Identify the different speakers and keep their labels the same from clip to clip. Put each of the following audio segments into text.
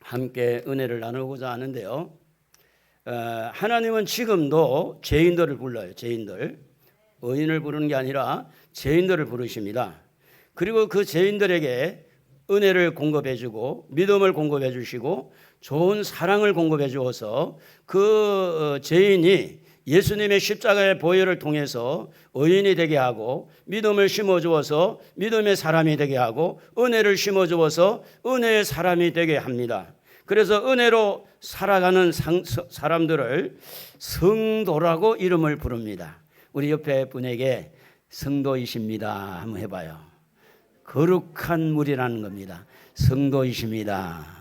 Speaker 1: 함께 은혜를 나누고자 하는데요. 하나님은 지금도 죄인들을 불러요. 죄인들. 의인을 부르는 게 아니라 죄인들을 부르십니다. 그리고 그 죄인들에게 은혜를 공급해 주고 믿음을 공급해 주시고 좋은 사랑을 공급해 주어서 그 죄인이 예수님의 십자가의 보혈을 통해서 의인이 되게 하고 믿음을 심어 주어서 믿음의 사람이 되게 하고 은혜를 심어 주어서 은혜의 사람이 되게 합니다. 그래서 은혜로 살아가는 사람들을 성도라고 이름을 부릅니다. 우리 옆에 분에게 성도이십니다 한번 해봐요. 거룩한 물이라는 겁니다. 성도이십니다.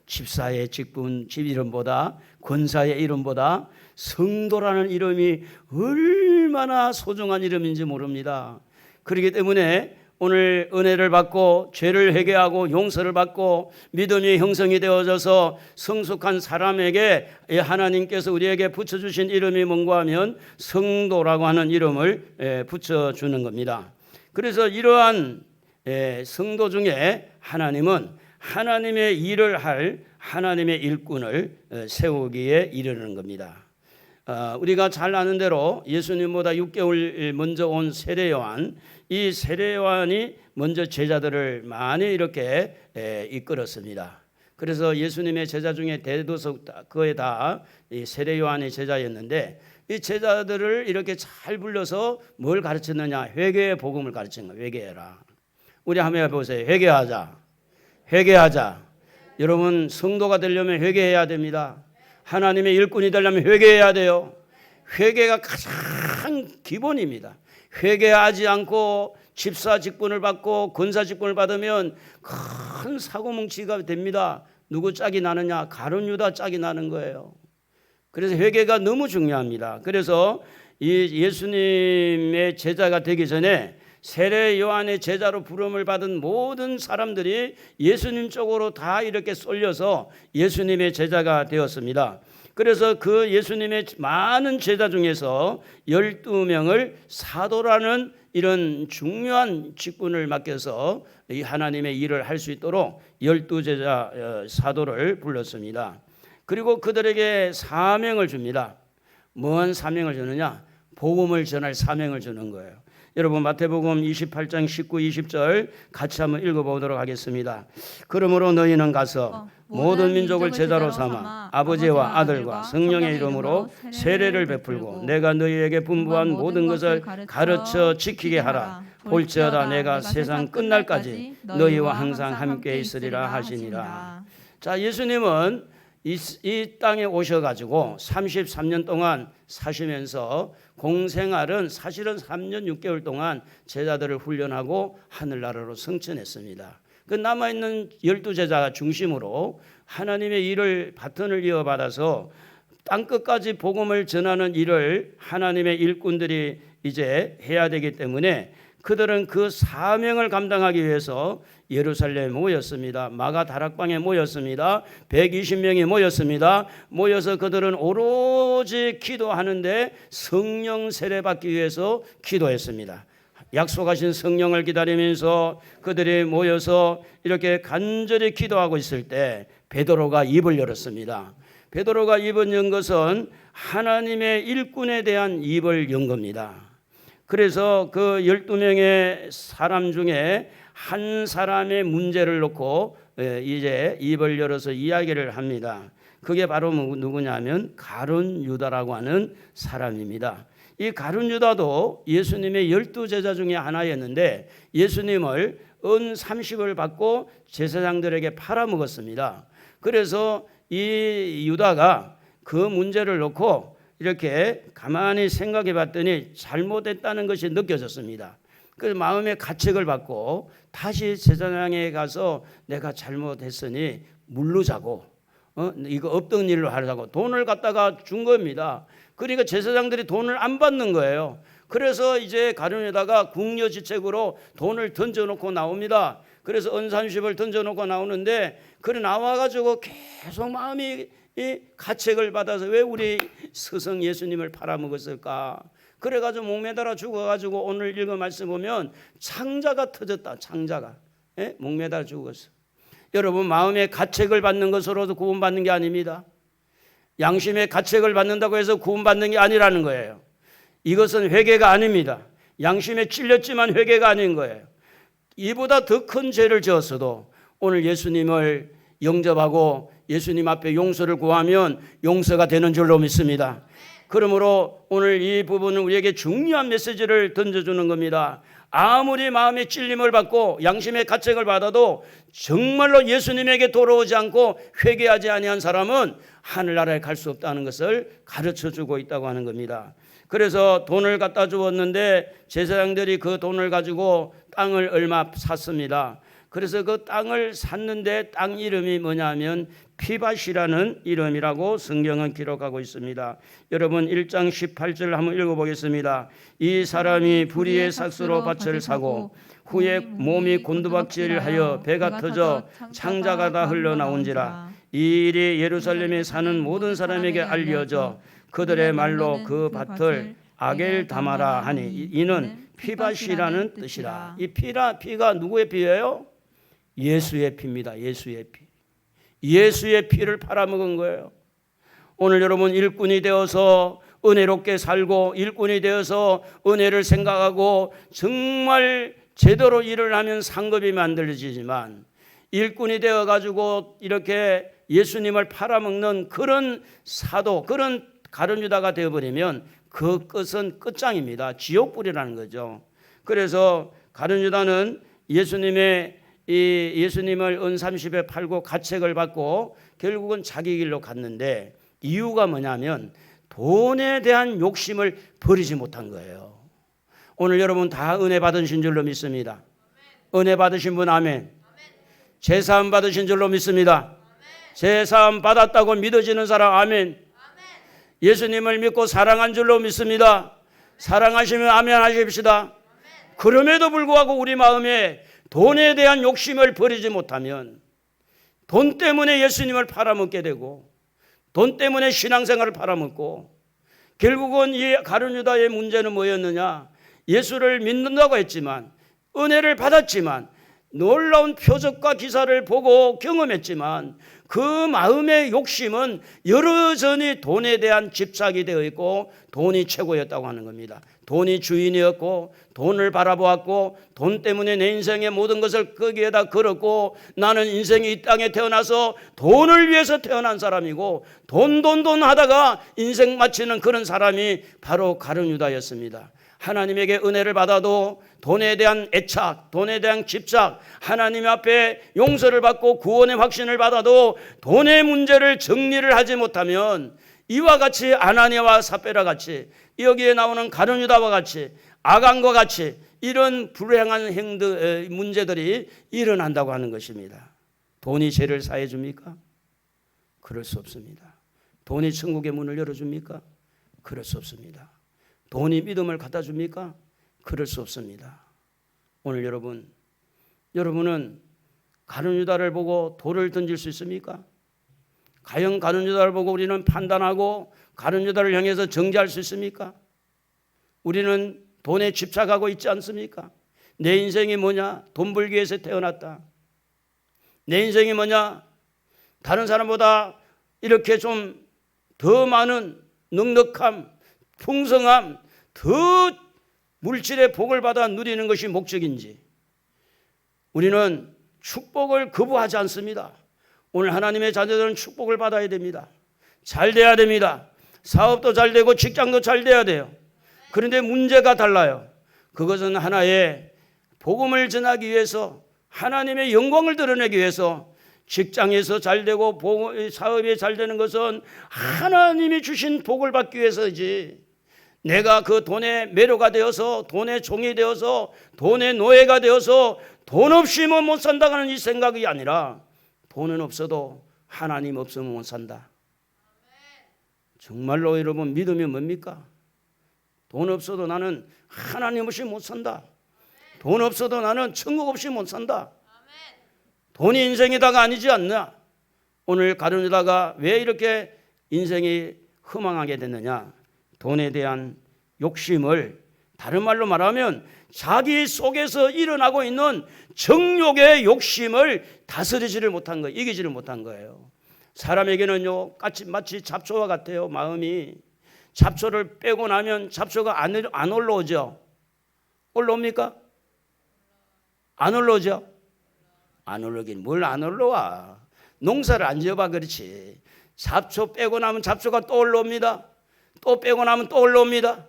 Speaker 1: 집사의 직분, 집 이름보다 권사의 이름보다 성도라는 이름이 얼마나 소중한 이름인지 모릅니다. 그렇기 때문에 오늘 은혜를 받고 죄를 회개하고 용서를 받고 믿음이 형성이 되어져서 성숙한 사람에게 하나님께서 우리에게 붙여주신 이름이 뭔가 하면 성도라고 하는 이름을 붙여주는 겁니다. 그래서 이러한 성도 중에 하나님은 하나님의 일을 할 하나님의 일꾼을 세우기에 이르는 겁니다. 우리가 잘 아는 대로 예수님보다 6개월 먼저 온 세례 요한, 이 세례 요한이 먼저 제자들을 많이 이렇게 이끌었습니다. 그래서 예수님의 제자 중에 대도석 거의 다 이 세례 요한의 제자였는데 이 제자들을 이렇게 잘 불러서 뭘 가르쳤느냐? 회개의 복음을 가르친 거예요. 회개해라. 우리 한번 해보세요. 회개하자. 여러분 성도가 되려면 회개해야 됩니다. 하나님의 일꾼이 되려면 회개해야 돼요. 회개가 가장 기본입니다. 회개하지 않고 집사 직분을 받고 권사 직분을 받으면 큰 사고뭉치가 됩니다. 누구 짝이 나느냐? 가룟 유다 짝이 나는 거예요. 그래서 회개가 너무 중요합니다. 그래서 이 예수님의 제자가 되기 전에 세례 요한의 제자로 부름을 받은 모든 사람들이 예수님 쪽으로 다 이렇게 쏠려서 예수님의 제자가 되었습니다. 그래서 그 예수님의 많은 제자 중에서 12명을 사도라는 이런 중요한 직분을 맡겨서 이 하나님의 일을 할 수 있도록 12제자 사도를 불렀습니다. 그리고 그들에게 사명을 줍니다. 뭔 사명을 주느냐? 복음을 전할 사명을 주는 거예요. 여러분 마태복음 28장 19, 20절 같이 한번 읽어보도록 하겠습니다. 그러므로 너희는 가서 모든 민족을 제자로 삼아 아버지와 아들과 성령의 이름으로 세례를 베풀고 내가 너희에게 분부한 모든 것을 가르쳐 지키게 하라. 볼지어다 내가 세상 끝날까지 너희와 항상 함께 있으리라 하시니라. 자, 예수님은 이 땅에 오셔가지고 33년 동안 사시면서 공생활은 사실은 3년 6개월 동안 제자들을 훈련하고 하늘나라로 승천했습니다. 그 남아있는 12제자 중심으로 하나님의 일을 바톤을 이어받아서 땅끝까지 복음을 전하는 일을 하나님의 일꾼들이 이제 해야 되기 때문에 그들은 그 사명을 감당하기 위해서 예루살렘에 모였습니다. 마가 다락방에 모였습니다. 120명이 모였습니다. 모여서 그들은 오로지 기도하는데 성령 세례 받기 위해서 기도했습니다. 약속하신 성령을 기다리면서 그들이 모여서 이렇게 간절히 기도하고 있을 때 베드로가 입을 열었습니다. 베드로가 입을 연 것은 하나님의 일꾼에 대한 입을 연 겁니다. 그래서 그 12명의 사람 중에 한 사람의 문제를 놓고 이제 입을 열어서 이야기를 합니다. 그게 바로 누구냐면 가룟 유다라고 하는 사람입니다. 이 가룟 유다도 예수님의 12제자 중에 하나였는데 예수님을 은 30을 받고 제사장들에게 팔아먹었습니다. 그래서 이 유다가 그 문제를 놓고 이렇게 가만히 생각해 봤더니 잘못했다는 것이 느껴졌습니다. 그래서 마음의 가책을 받고 다시 제사장에 가서 내가 잘못했으니 물르자고 이거 없던 일로 하자고 돈을 갖다가 준 겁니다. 그러니까 제사장들이 돈을 안 받는 거예요. 그래서 이제 가룟유다가 궁여지책으로 돈을 던져놓고 나옵니다. 그래서 은 30을 던져놓고 나오는데 그래 나와가지고 계속 마음이 이 가책을 받아서 왜 우리 스승 예수님을 팔아먹었을까? 그래가지고 목매달아 죽어가지고 오늘 읽은 말씀 보면 창자가 터졌다. 창자가 목매달아 죽었어. 여러분 마음의 가책을 받는 것으로도 구원받는 게 아닙니다. 양심의 가책을 받는다고 해서 구원받는 게 아니라는 거예요. 이것은 회개가 아닙니다. 양심에 찔렸지만 회개가 아닌 거예요. 이보다 더 큰 죄를 지었어도 오늘 예수님을 영접하고 예수님 앞에 용서를 구하면 용서가 되는 줄로 믿습니다. 그러므로 오늘 이 부분은 우리에게 중요한 메시지를 던져주는 겁니다. 아무리 마음의 찔림을 받고 양심의 가책을 받아도 정말로 예수님에게 돌아오지 않고 회개하지 아니한 사람은 하늘나라에 갈 수 없다는 것을 가르쳐주고 있다고 하는 겁니다. 그래서 돈을 갖다 주었는데 제사장들이 그 돈을 가지고 땅을 얼마 샀습니다. 그래서 그 땅을 샀는데 땅 이름이 뭐냐면 피밭이라는 이름이라고 성경은 기록하고 있습니다. 여러분 1장 18절 한번 읽어보겠습니다. 이 사람이 불의의 삭스로 밭을 사고 후에 몸이 곤두박질하여 배가 터져 창자가 다 흘러나온지라. 이 일이 예루살렘에 사는 모든 사람에게 알려져 그들의 말로 그 밭을 아겔다마라 하니 이는 피밭이라는 뜻이라. 이 피가 누구의 피예요? 예수의 피입니다. 예수의 피. 예수의 피를 팔아먹은 거예요. 오늘 여러분 일꾼이 되어서 은혜롭게 살고 일꾼이 되어서 은혜를 생각하고 정말 제대로 일을 하면 상급이 만들어지지만 일꾼이 되어가지고 이렇게 예수님을 팔아먹는 그런 사도, 그런 가룟유다가 되어버리면 그 끝은 끝장입니다. 지옥불이라는 거죠. 그래서 가룟유다는 예수님을 은 30에 팔고 가책을 받고 결국은 자기 길로 갔는데 이유가 뭐냐면 돈에 대한 욕심을 버리지 못한 거예요. 오늘 여러분 다 은혜 받으신 줄로 믿습니다. 은혜 받으신 분 아멘. 제사함 받으신 줄로 믿습니다. 제사함 받았다고 믿어지는 사람 아멘. 예수님을 믿고 사랑한 줄로 믿습니다. 사랑하시면 아멘 하십시다. 그럼에도 불구하고 우리 마음에 돈에 대한 욕심을 버리지 못하면 돈 때문에 예수님을 팔아먹게 되고 돈 때문에 신앙생활을 팔아먹고 결국은 이 가룟유다의 문제는 뭐였느냐? 예수를 믿는다고 했지만 은혜를 받았지만 놀라운 표적과 기사를 보고 경험했지만 그 마음의 욕심은 여러전히 돈에 대한 집착이 되어 있고 돈이 최고였다고 하는 겁니다. 돈이 주인이었고 돈을 바라보았고 돈 때문에 내 인생의 모든 것을 거기에다 걸었고 나는 인생이 이 땅에 태어나서 돈을 위해서 태어난 사람이고 돈 하다가 인생 마치는 그런 사람이 바로 가룟유다였습니다. 하나님에게 은혜를 받아도 돈에 대한 애착, 돈에 대한 집착, 하나님 앞에 용서를 받고 구원의 확신을 받아도 돈의 문제를 정리를 하지 못하면 이와 같이 아나니아와 삽베라 같이 여기에 나오는 가룟유다와 같이 아간과 같이 이런 불행한 문제들이 일어난다고 하는 것입니다. 돈이 죄를 사해 줍니까? 그럴 수 없습니다. 돈이 천국의 문을 열어줍니까? 그럴 수 없습니다. 돈이 믿음을 갖다 줍니까? 그럴 수 없습니다. 오늘 여러분은 가룟유다를 보고 돌을 던질 수 있습니까? 과연 가룟유다를 보고 우리는 판단하고 가룟유다를 향해서 정죄할 수 있습니까? 우리는 돈에 집착하고 있지 않습니까? 내 인생이 뭐냐? 돈 벌기 위해서 태어났다. 내 인생이 뭐냐? 다른 사람보다 이렇게 좀 더 많은 넉넉함, 풍성함, 더 물질의 복을 받아 누리는 것이 목적인지 우리는 축복을 거부하지 않습니다. 오늘 하나님의 자녀들은 축복을 받아야 됩니다. 잘 돼야 됩니다. 사업도 잘 되고 직장도 잘 돼야 돼요. 그런데 문제가 달라요. 그것은 하나의 복음을 전하기 위해서 하나님의 영광을 드러내기 위해서 직장에서 잘 되고 사업이 잘 되는 것은 하나님이 주신 복을 받기 위해서지 내가 그 돈의 매료가 되어서 돈의 종이 되어서 돈의 노예가 되어서 돈 없이는 못 산다는 이 생각이 아니라 돈은 없어도 하나님 없으면 못 산다. 정말로 여러분 믿음이 뭡니까? 돈 없어도 나는 하나님 없이 못 산다. 돈 없어도 나는 천국 없이 못 산다. 돈이 인생이다가 아니지 않나? 오늘 가룟유다가 왜 이렇게 인생이 허망하게 됐느냐? 돈에 대한 욕심을 다른 말로 말하면 자기 속에서 일어나고 있는 정욕의 욕심을 다스리지를 못한 거예요. 이기지를 못한 거예요. 사람에게는요, 마치 잡초와 같아요. 마음이 잡초를 빼고 나면 잡초가 안 올라오죠. 올라옵니까? 안 올라오죠. 안 올라오긴 뭘 안 올라와. 농사를 안 지어봐 그렇지. 잡초 빼고 나면 잡초가 또 올라옵니다. 또 빼고 나면 또 올라옵니다.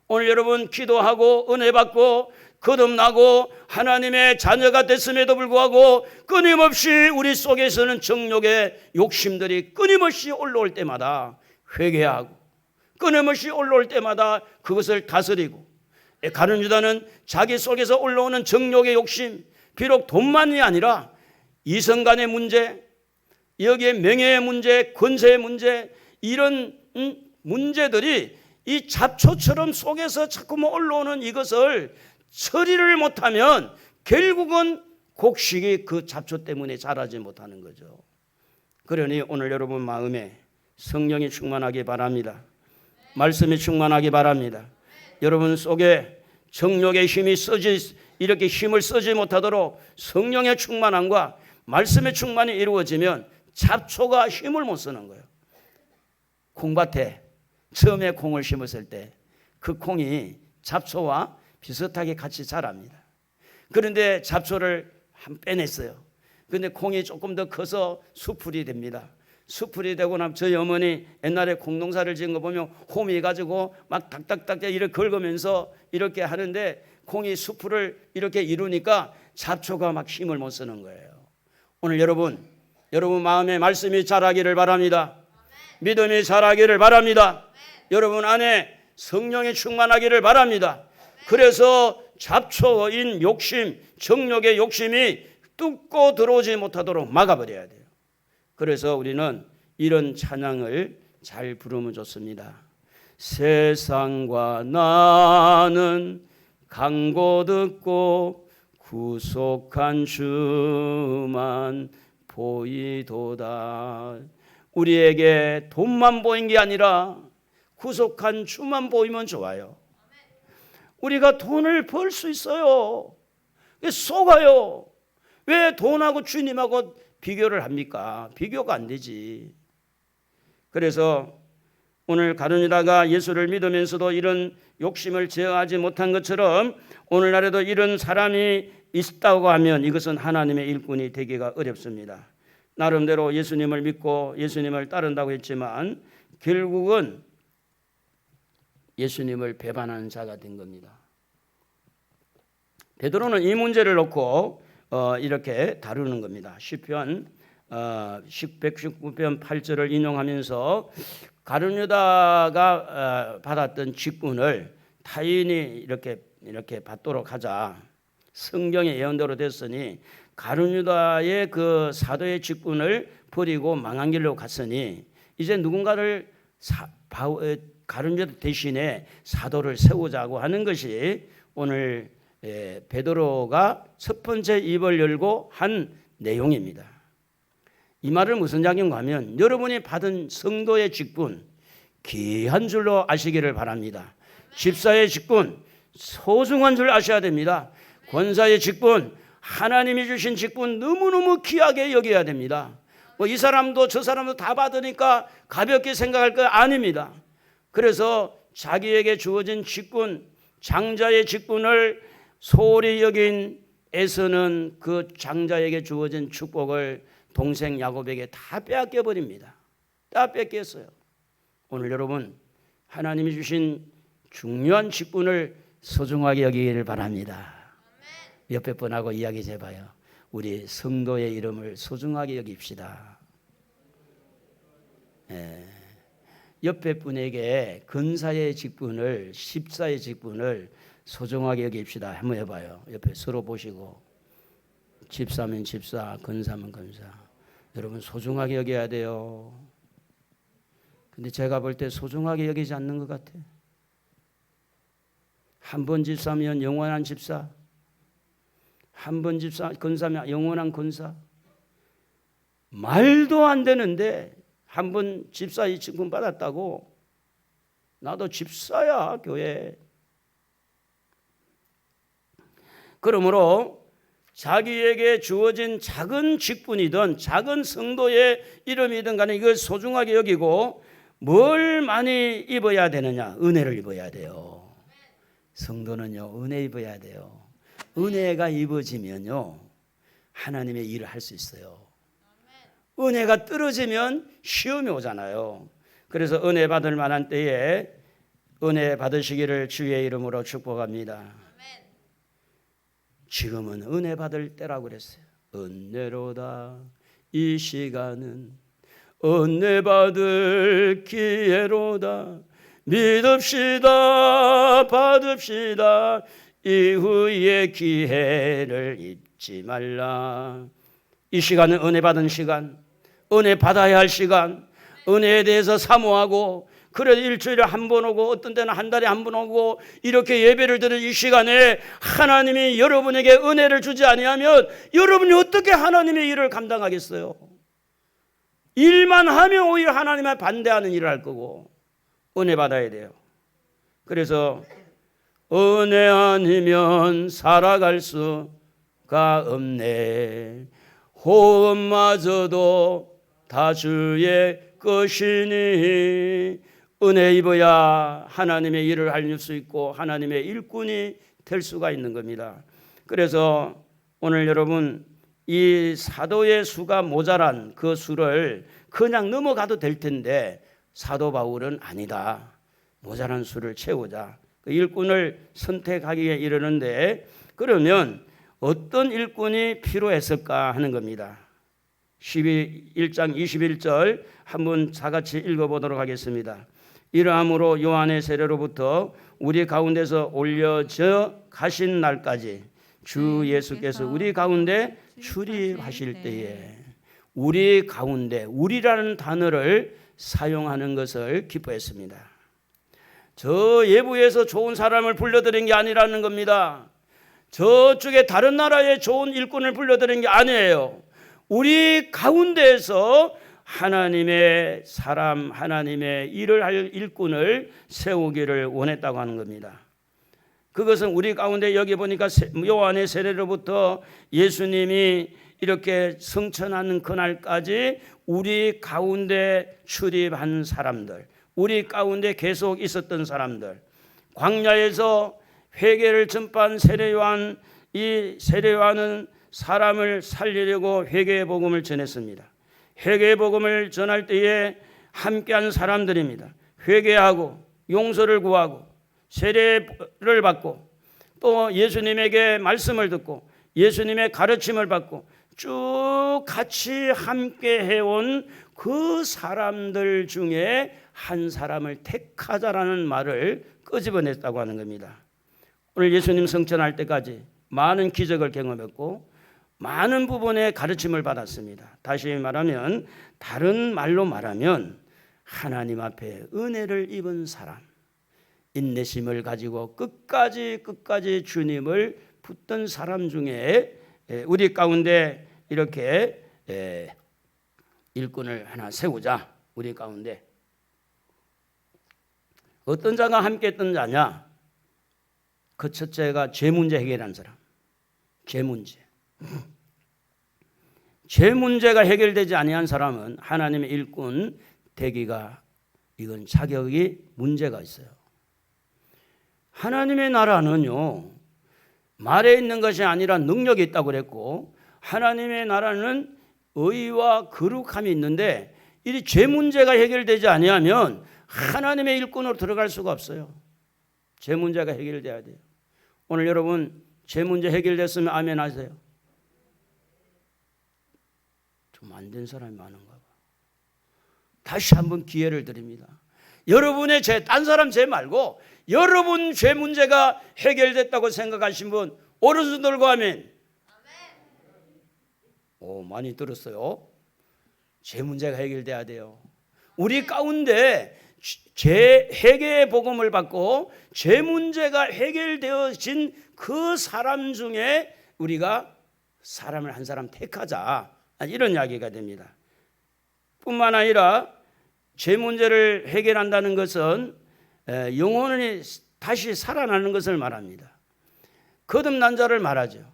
Speaker 1: 오늘 여러분 기도하고 은혜 받고 거듭나고 하나님의 자녀가 됐음에도 불구하고 끊임없이 우리 속에서는 정욕의 욕심들이 끊임없이 올라올 때마다 회개하고 끊임없이 올라올 때마다 그것을 다스리고, 가룟 유다는 자기 속에서 올라오는 정욕의 욕심, 비록 돈만이 아니라 이성간의 문제, 여기에 명예의 문제, 권세의 문제, 이런 문제들이 이 잡초처럼 속에서 자꾸만 올라오는 이것을 처리를 못하면 결국은 곡식이 그 잡초 때문에 자라지 못하는 거죠. 그러니 오늘 여러분 마음에 성령이 충만하기 바랍니다. 말씀이 충만하기 바랍니다. 여러분 속에 정욕의 힘이 이렇게 힘을 쓰지 못하도록 성령의 충만함과 말씀의 충만이 이루어지면 잡초가 힘을 못 쓰는 거예요. 콩밭에 처음에 콩을 심었을 때 그 콩이 잡초와 비슷하게 같이 자랍니다. 그런데 잡초를 빼냈어요. 그런데 콩이 조금 더 커서 수풀이 됩니다. 수풀이 되고 나면 저희 어머니 옛날에 콩농사를 지은 거 보면 호미 가지고 막 닥닥닥 이렇게 긁으면서 이렇게 하는데 콩이 수풀을 이렇게 이루니까 잡초가 막 힘을 못 쓰는 거예요. 오늘 여러분 마음에 말씀이 자라기를 바랍니다. 믿음이 자라기를 바랍니다. 여러분 안에 성령이 충만하기를 바랍니다. 그래서 잡초인 욕심, 정욕의 욕심이 뚫고 들어오지 못하도록 막아버려야 돼요. 그래서 우리는 이런 찬양을 잘 부르면 좋습니다. 세상과 나는 강고 듣고 구속한 주만 보이도다. 우리에게 돈만 보인 게 아니라 구속한 주만 보이면 좋아요. 우리가 돈을 벌 수 있어요. 속아요. 왜 돈하고 주님하고 비교를 합니까? 비교가 안 되지. 그래서 오늘 가룟 유다가 예수를 믿으면서도 이런 욕심을 제어하지 못한 것처럼 오늘날에도 이런 사람이 있다고 하면 이것은 하나님의 일꾼이 되기가 어렵습니다. 나름대로 예수님을 믿고 예수님을 따른다고 했지만 결국은 예수님을 배반하는 자가 된 겁니다. 베드로는 이 문제를 놓고 이렇게 다루는 겁니다. 시편 119편 8절을 인용하면서 가룟 유다가 받았던 직분을 타인이 이렇게 받도록 하자. 성경의 예언대로 됐으니 가룟 유다의 그 사도의 직분을 버리고 망한 길로 갔으니 이제 누군가를 가룟 유다 대신에 사도를 세우자고 하는 것이 오늘 베드로가 첫 번째 입을 열고 한 내용입니다. 이 말을 무슨 작용가 하면 여러분이 받은 성도의 직분 귀한 줄로 아시기를 바랍니다. 집사의 직분 소중한 줄 아셔야 됩니다. 권사의 직분 하나님이 주신 직분 너무너무 귀하게 여겨야 됩니다. 이 사람도 저 사람도 다 받으니까 가볍게 생각할 거 아닙니다. 그래서 자기에게 주어진 직분 장자의 직분을 소홀히 여긴 에서는 그 장자에게 주어진 축복을 동생 야곱에게 다 빼앗겨 버립니다. 다 뺏겼어요. 오늘 여러분 하나님이 주신 중요한 직분을 소중하게 여기기를 바랍니다. 옆에 분하고 이야기 해봐요. 우리 성도의 이름을 소중하게 여깁시다. 옆에 분에게 근사의 직분을 십사의 직분을 소중하게 여깁시다. 한번 해봐요. 옆에 서로 보시고 집사면 집사, 근사면 근사. 여러분 소중하게 여겨야 돼요. 근데 제가 볼 때 소중하게 여기지 않는 것 같아. 한 번 집사면 영원한 집사, 한 번 집사 근사면 영원한 근사. 말도 안 되는데 한 번 집사의 직분 받았다고 나도 집사야 교회. 그러므로 자기에게 주어진 작은 직분이든 작은 성도의 이름이든 간에 이걸 소중하게 여기고 뭘 많이 입어야 되느냐? 은혜를 입어야 돼요. 성도는요, 은혜 입어야 돼요. 은혜가 입어지면요, 하나님의 일을 할 수 있어요. 은혜가 떨어지면 시험이 오잖아요. 그래서 은혜 받을 만한 때에 은혜 받으시기를 주의 이름으로 축복합니다. 지금은 은혜 받을 때라고 그랬어요. 은혜로다 이 시간은 은혜 받을 기회로다. 믿읍시다 받읍시다 이후의 기회를 잊지 말라. 이 시간은 은혜 받은 시간, 은혜 받아야 할 시간, 은혜에 대해서 사모하고 그래도 일주일에 한 번 오고 어떤 때는 한 달에 한 번 오고 이렇게 예배를 드는 이 시간에 하나님이 여러분에게 은혜를 주지 아니하면 여러분이 어떻게 하나님의 일을 감당하겠어요? 일만 하면 오히려 하나님에 반대하는 일을 할 거고 은혜 받아야 돼요. 그래서 은혜 아니면 살아갈 수가 없네. 호흡마저도 다 주의 것이니. 은혜 입어야 하나님의 일을 할 수 있고 하나님의 일꾼이 될 수가 있는 겁니다. 그래서 오늘 여러분 이 사도의 수가 모자란 그 수를 그냥 넘어가도 될 텐데 사도 바울은 아니다. 모자란 수를 채우자. 그 일꾼을 선택하기에 이르는데 그러면 어떤 일꾼이 필요했을까 하는 겁니다. 1장 21절 한번 다같이 읽어보도록 하겠습니다. 이러함으로 요한의 세례로부터 우리 가운데서 올려져 가신 날까지 주 예수께서 우리 가운데 출입하실 때에 우리 가운데 우리라는 단어를 사용하는 것을 기뻐했습니다. 저 예부에서 좋은 사람을 불러들인 게 아니라는 겁니다. 저쪽에 다른 나라의 좋은 일꾼을 불러들인 게 아니에요. 우리 가운데에서 하나님의 사람, 하나님의 일을 할 일꾼을 세우기를 원했다고 하는 겁니다. 그것은 우리 가운데 여기 보니까 요한의 세례로부터 예수님이 이렇게 성천하는 그날까지 우리 가운데 출입한 사람들, 우리 가운데 계속 있었던 사람들, 광야에서 회개를 전파한 세례요한, 이 세례요한은 사람을 살리려고 회개의 복음을 전했습니다. 회개의 복음을 전할 때에 함께한 사람들입니다. 회개하고 용서를 구하고 세례를 받고 또 예수님에게 말씀을 듣고 예수님의 가르침을 받고 쭉 같이 함께 해온 그 사람들 중에 한 사람을 택하자라는 말을 끄집어냈다고 하는 겁니다. 오늘 예수님 성천할 때까지 많은 기적을 경험했고 많은 부분의 가르침을 받았습니다. 다시 말하면 다른 말로 말하면 하나님 앞에 은혜를 입은 사람, 인내심을 가지고 끝까지 주님을 붙든 사람 중에 우리 가운데 이렇게 일꾼을 하나 세우자. 우리 가운데 어떤 자가 함께 했던 자냐? 그 첫째가 죄 문제 해결한 사람. 죄 문제가 해결되지 아니한 사람은 하나님의 일꾼 되기가 이건 자격이 문제가 있어요. 하나님의 나라는요 말에 있는 것이 아니라 능력이 있다고 그랬고 하나님의 나라는 의와 거룩함이 있는데 이 죄 문제가 해결되지 아니하면 하나님의 일꾼으로 들어갈 수가 없어요. 죄 문제가 해결돼야 돼요. 오늘 여러분 죄 문제 해결됐으면 아멘 하세요. 좀 안 된 사람이 많은가 봐. 다시 한번 기회를 드립니다. 여러분의 죄, 딴 사람 죄 말고 여러분 죄 문제가 해결됐다고 생각하신 분 오른손 들고 아멘. 오, 많이 들었어요. 죄 문제가 해결돼야 돼요. 우리 가운데 죄 회개의 복음을 받고 죄 문제가 해결되어진 그 사람 중에 우리가 사람을 한 사람 택하자, 이런 이야기가 됩니다. 뿐만 아니라 죄 문제를 해결한다는 것은 영혼이 다시 살아나는 것을 말합니다. 거듭난 자를 말하죠.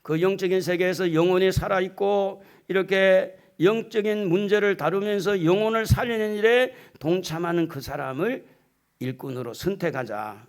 Speaker 1: 그 영적인 세계에서 영혼이 살아있고 이렇게 영적인 문제를 다루면서 영혼을 살리는 일에 동참하는 그 사람을 일꾼으로 선택하자.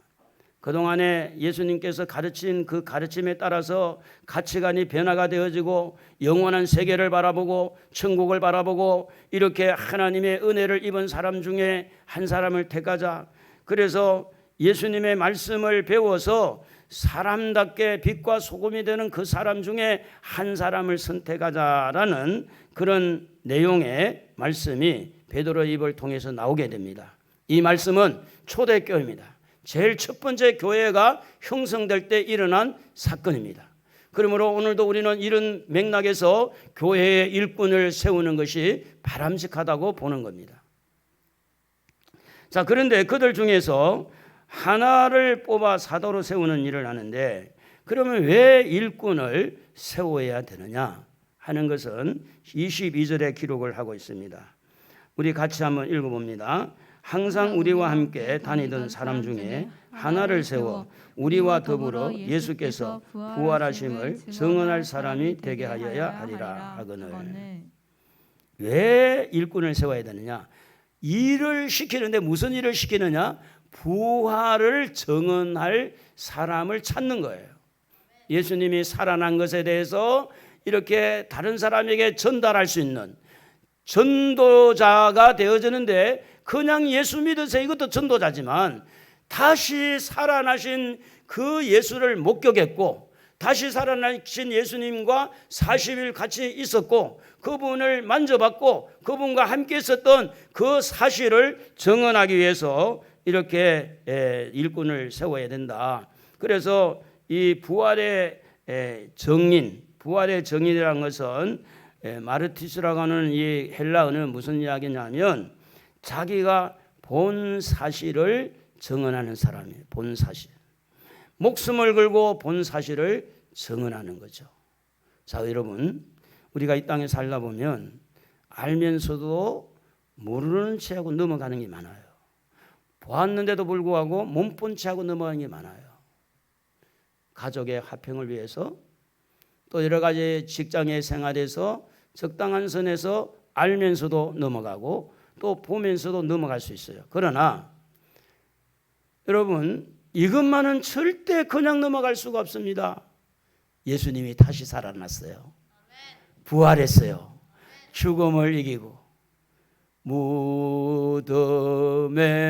Speaker 1: 그동안에 예수님께서 가르친 그 가르침에 따라서 가치관이 변화가 되어지고 영원한 세계를 바라보고 천국을 바라보고 이렇게 하나님의 은혜를 입은 사람 중에 한 사람을 택하자. 그래서 예수님의 말씀을 배워서 사람답게 빛과 소금이 되는 그 사람 중에 한 사람을 선택하자라는 그런 내용의 말씀이 베드로의 입을 통해서 나오게 됩니다. 이 말씀은 초대교회입니다. 제일 첫 번째 교회가 형성될 때 일어난 사건입니다. 그러므로 오늘도 우리는 이런 맥락에서 교회의 일꾼을 세우는 것이 바람직하다고 보는 겁니다. 자, 그런데 그들 중에서 하나를 뽑아 사도로 세우는 일을 하는데 그러면 왜 일꾼을 세워야 되느냐 하는 것은 22절에 기록을 하고 있습니다. 우리 같이 한번 읽어봅니다. 항상 우리와 함께 다니던 사람 중에 하나를 세워 우리와 더불어 예수께서 부활하심을 증언할 사람이 되게 하여야 하리라 하거늘. 왜 일꾼을 세워야 되느냐? 일을 시키는데 무슨 일을 시키느냐? 부활을 증언할 사람을 찾는 거예요. 예수님이 살아난 것에 대해서 이렇게 다른 사람에게 전달할 수 있는 전도자가 되어지는데 그냥 예수 믿으세요 이것도 전도자지만 다시 살아나신 그 예수를 목격했고 다시 살아나신 예수님과 40일 같이 있었고 그분을 만져봤고 그분과 함께 있었던 그 사실을 증언하기 위해서 이렇게 일꾼을 세워야 된다. 그래서 이 부활의 정인, 부활의 정인이라는 것은 마르티스라고 하는 이 헬라어는 무슨 이야기냐면 자기가 본 사실을 증언하는 사람이에요. 본 사실. 목숨을 걸고 본 사실을 증언하는 거죠. 자, 여러분, 우리가 이 땅에 살다 보면 알면서도 모르는 채하고 넘어가는 게 많아요. 보았는데도 불구하고 못 본 채하고 넘어가는 게 많아요. 가족의 화평을 위해서 또 여러 가지 직장의 생활에서 적당한 선에서 알면서도 넘어가고 또 보면서도 넘어갈 수 있어요. 그러나 여러분 이것만은 절대 그냥 넘어갈 수가 없습니다. 예수님이 다시 살아났어요. 부활했어요. 죽음을 이기고 무덤에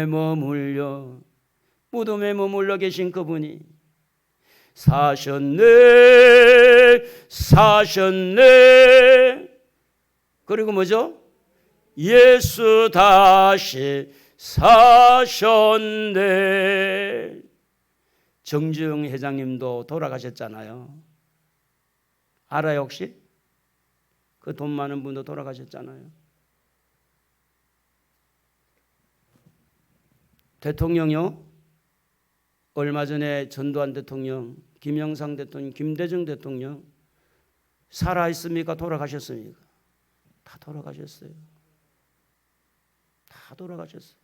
Speaker 1: 머물러 계신 그분이 사셨네. 그리고 뭐죠? 예수 다시 사셨네. 정주영 회장님도 돌아가셨잖아요. 알아요 혹시? 그 돈 많은 분도 돌아가셨잖아요. 대통령요? 얼마 전에 전두환 대통령, 김영삼 대통령, 김대중 대통령 살아있습니까? 돌아가셨습니까? 다 돌아가셨어요. 다 돌아가셨어요.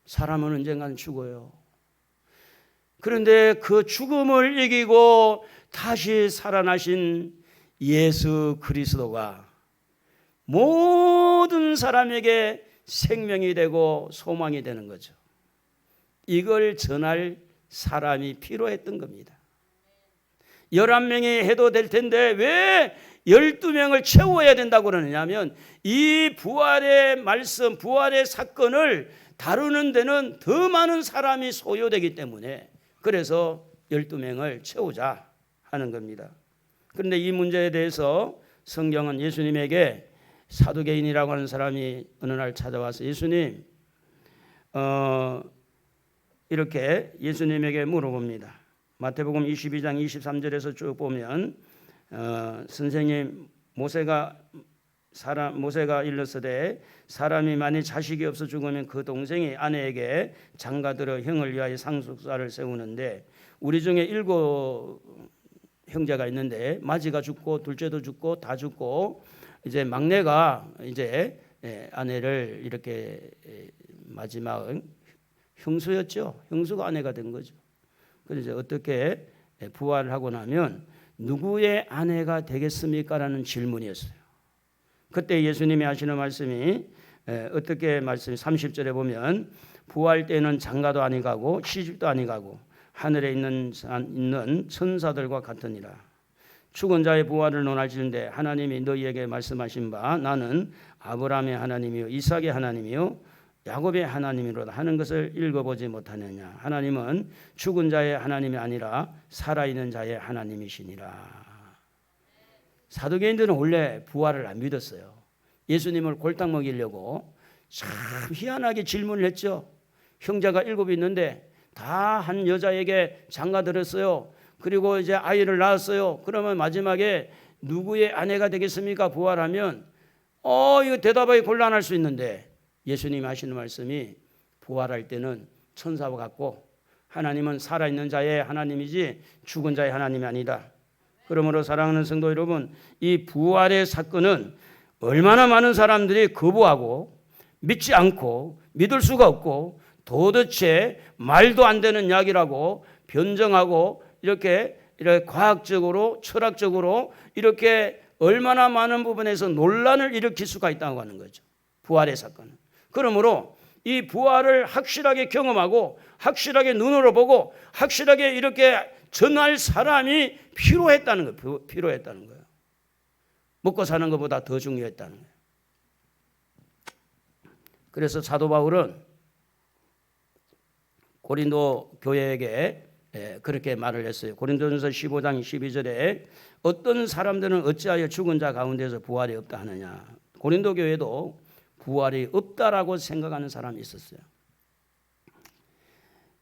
Speaker 1: 사람은 언젠가는 죽어요. 그런데 그 죽음을 이기고 다시 살아나신 예수 그리스도가 모든 사람에게 생명이 되고 소망이 되는 거죠. 이걸 전할 사람이 필요했던 겁니다. 11명이 해도 될 텐데 왜 12명을 채워야 된다고 그러느냐면 이 부활의 말씀, 부활의 사건을 다루는 데는 더 많은 사람이 소요되기 때문에 그래서 12명을 채우자 하는 겁니다. 그런데 이 문제에 대해서 성경은 예수님에게 사두개인이라고 하는 사람이 어느 날 찾아와서 예수님 이렇게 예수님에게 물어봅니다. 마태복음 22장 23절에서 쭉 보면 선생님 모세가 일렀으되 사람이 만일 자식이 없어 죽으면 그 동생이 아내에게 장가들어 형을 위하여 상속사를 세우는데 우리 중에 7 형제가 있는데 마지가 죽고 둘째도 죽고 다 죽고 이제 막내가 이제 아내를 이렇게 마지막은 형수였죠. 형수가 아내가 된 거죠. 그래서 어떻게 부활을 하고 나면 누구의 아내가 되겠습니까? 라는 질문이었어요. 그때 예수님이 하시는 말씀이 어떻게 말씀이 30절에 보면 부활 때는 장가도 아니 가고 시집도 아니 가고 하늘에 있는 천사들과 같으니라. 죽은 자의 부활을 논할지는데 하나님이 너희에게 말씀하신 바 나는 아브라함의 하나님이요 이삭의 하나님이요 야곱의 하나님이로다 하는 것을 읽어보지 못하느냐. 하나님은 죽은 자의 하나님이 아니라 살아있는 자의 하나님이시니라. 사두개인들은 원래 부활을 안 믿었어요. 예수님을 골탕 먹이려고 참 희한하게 질문을 했죠. 형제가 7 있는데 다 한 여자에게 장가들었어요. 그리고 이제 아이를 낳았어요. 그러면 마지막에 누구의 아내가 되겠습니까? 부활하면 이거 대답하기 곤란할 수 있는데 예수님이 하시는 말씀이 부활할 때는 천사와 같고 하나님은 살아있는 자의 하나님이지 죽은 자의 하나님이 아니다. 그러므로 사랑하는 성도 여러분, 이 부활의 사건은 얼마나 많은 사람들이 거부하고 믿지 않고 믿을 수가 없고 도대체 말도 안 되는 이야기라고 변정하고 이렇게 과학적으로 철학적으로 이렇게 얼마나 많은 부분에서 논란을 일으킬 수가 있다고 하는 거죠. 부활의 사건은. 그러므로 이 부활을 확실하게 경험하고 확실하게 눈으로 보고 확실하게 이렇게 전할 사람이 필요했다는 거예요. 필요했다는 거예요. 먹고 사는 것보다 더 중요했다는 거예요. 그래서 사도 바울은 고린도 교회에게 그렇게 말을 했어요. 고린도전서 15장 12절에 어떤 사람들은 어찌하여 죽은 자 가운데서 부활이 없다 하느냐. 고린도 교회도 부활이 없다라고 생각하는 사람이 있었어요.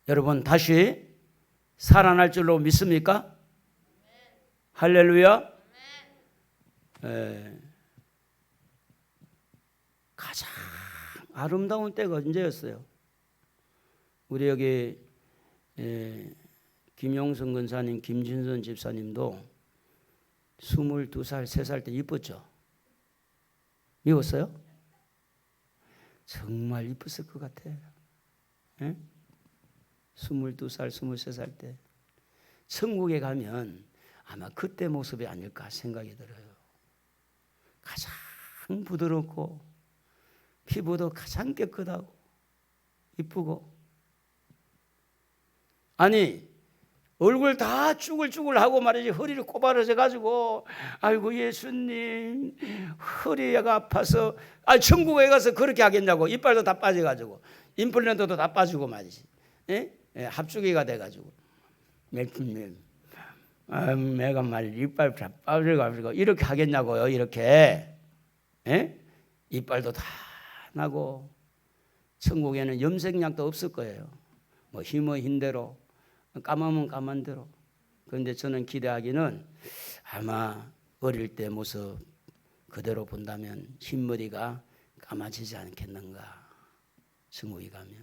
Speaker 1: 여러분 다시 살아날 줄로 믿습니까? 할렐루야. 가장 아름다운 때가 언제였어요? 우리 여기 김용성 권사님, 김진선 집사님도 22살, 3살 때 이뻤죠? 미웠어요? 정말 이뻤을 것 같아. 22살, 23살 때 천국에 가면 아마 그때 모습이 아닐까 생각이 들어요. 가장 부드럽고 피부도 가장 깨끗하고 이쁘고 아니 얼굴 다 쭈글쭈글하고 말이지 허리를 꼬바라져 가지고 아이고 예수님 허리가 아파서 천국에 가서 그렇게 하겠냐고 이빨도 다 빠져가지고 임플란트도 다 빠지고 말이지 합주기가 돼가지고 내가 말이지 이빨 다 빠져가지고 이렇게 하겠냐고요. 이렇게 이빨도 다 나고 천국에는 염색약도 없을 거예요. 뭐 힘은 힘대로 까마면 까만 대로. 그런데 저는 기대하기는 아마 어릴 때 모습 그대로 본다면 흰머리가 까마지지 않겠는가 천국에 가면.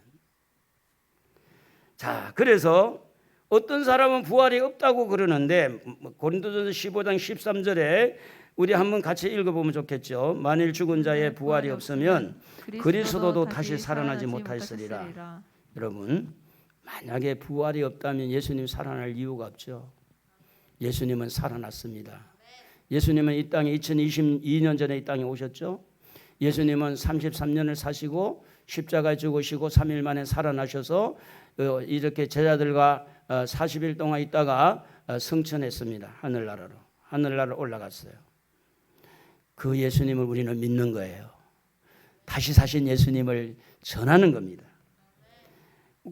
Speaker 1: 자, 그래서 어떤 사람은 부활이 없다고 그러는데 고린도전서 15장 13절에 우리 한번 같이 읽어보면 좋겠죠. 만일 죽은 자의 부활이 없으면 그리스도도 다시 살아나지 못하였으리라. 여러분 만약에 부활이 없다면 예수님 살아날 이유가 없죠. 예수님은 살아났습니다. 예수님은 이 땅에 2022년 전에 이 땅에 오셨죠. 예수님은 33년을 사시고 십자가에 죽으시고 3일 만에 살아나셔서 이렇게 제자들과 40일 동안 있다가 승천했습니다. 하늘나라로 올라갔어요. 그 예수님을 우리는 믿는 거예요. 다시 사신 예수님을 전하는 겁니다.